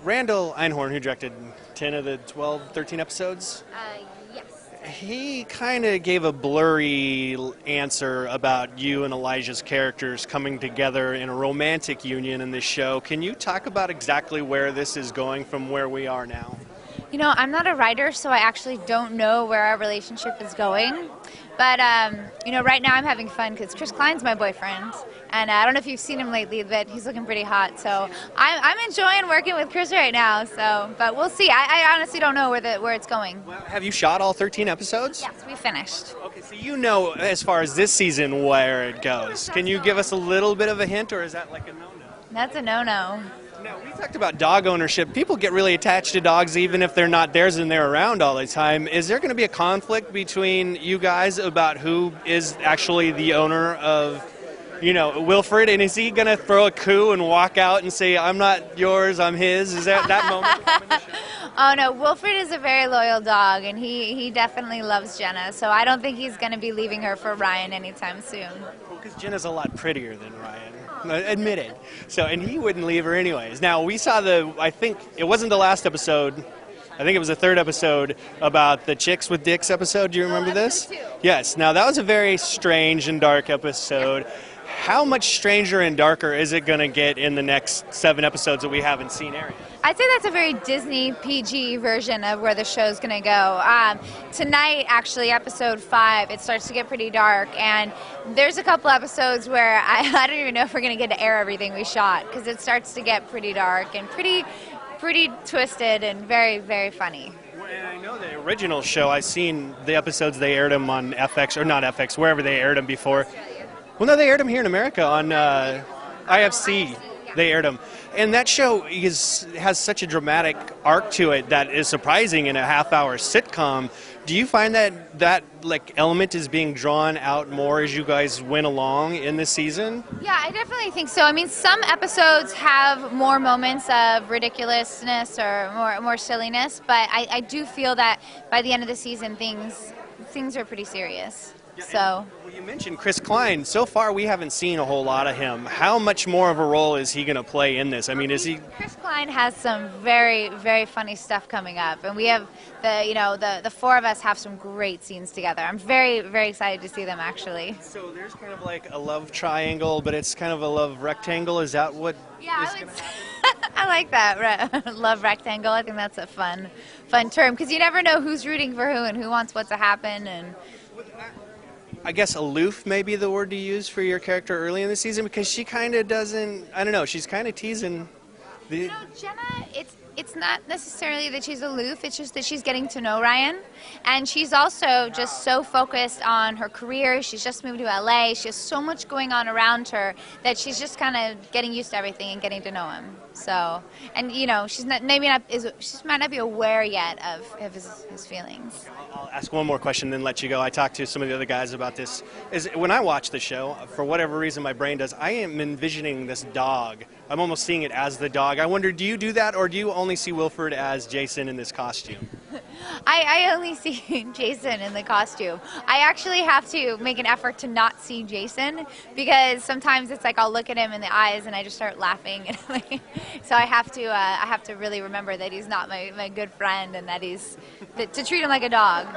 Randall Einhorn, who directed 10 of the 12, 13 episodes, Yes. he kind of gave a blurry answer about you and Elijah's characters coming together in a romantic union in this show. Can you talk about exactly where this is going from where we are now? You know, I'm not a writer, so I actually don't know where our relationship is going. But, you know, right now I'm having fun because Chris Klein's my boyfriend. And I don't know if you've seen him lately, but he's looking pretty hot. So I'm enjoying working with Chris right now. So, but we'll see. I honestly don't know where it's going. Well, have you shot all 13 episodes? Yes, we finished. Okay, so you know as far as this season where it goes. Can you give us a little bit of a hint, or is that like a no-no? That's a no-no. Now, we talked about dog ownership. People get really attached to dogs even if they're not theirs and they're around all the time. Is there going to be a conflict between you guys about who is actually the owner of, you know, Wilfred? And is he going to throw a coup and walk out and say, I'm not yours, I'm his? Is that moment coming in the show? Oh, no, Wilfred is a very loyal dog, and he definitely loves Jenna. So I don't think he's going to be leaving her for Ryan anytime soon. Because Jenna's a lot prettier than Ryan. Admitted. So, and he wouldn't leave her anyways. Now, we saw I think it wasn't the last episode, I think it was the third episode about the Chicks with Dicks episode. Do you remember this? Episode 2. Yes. Now, that was a very strange and dark episode. How much stranger and darker is it going to get in the next 7 episodes that we haven't seen airing? I'd say that's a very Disney PG version of where the show's going to go. Tonight, actually, episode 5, it starts to get pretty dark, and there's a couple episodes where I don't even know if we're going to get to air everything we shot, because it starts to get pretty dark and pretty twisted and very, very funny. And I know the original show, I've seen the episodes, they aired them on FX, or not FX, wherever they aired them before. Well, no, they aired them here in America on IFC. They aired them. And that show has such a dramatic arc to it that is surprising in a half-hour sitcom. Do you find that like element is being drawn out more as you guys went along in this season? Yeah, I definitely think so. I mean, some episodes have more moments of ridiculousness or more silliness, but I do feel that by the end of the season, things are pretty serious. So. Well, you mentioned Chris Klein. So far, we haven't seen a whole lot of him. How much more of a role is he going to play in this? I mean, is he? Chris Klein has some very, very funny stuff coming up, and we have the 4 of us have some great scenes together. I'm very, very excited to see them actually. So there's kind of like a love triangle, but it's kind of a love rectangle. Is that what? Yeah, I like that. Love rectangle. I think that's a fun term because you never know who's rooting for who and who wants what to happen and. I guess aloof may be the word to use for your character early in the season because she kind of doesn't, I don't know, she's kind of teasing. You know, Jenna, it's not necessarily that she's aloof, it's just that she's getting to know Ryan. And she's also just so focused on her career. She's just moved to LA. She has so much going on around her that she's just kind of getting used to everything and getting to know him. So, and you know, she might not be aware yet of his feelings. I'll ask one more question, then let you go. I talked to some of the other guys about this. When I watch the show, for whatever reason my brain does, I am envisioning this dog. I'm almost seeing it as the dog. I wonder, do you do that, or do you only see Wilfred as Jason in this costume? I only see Jason in the costume. I actually have to make an effort to not see Jason because sometimes it's like I'll look at him in the eyes and I just start laughing. So I have to really remember that he's not my good friend and that to treat him like a dog.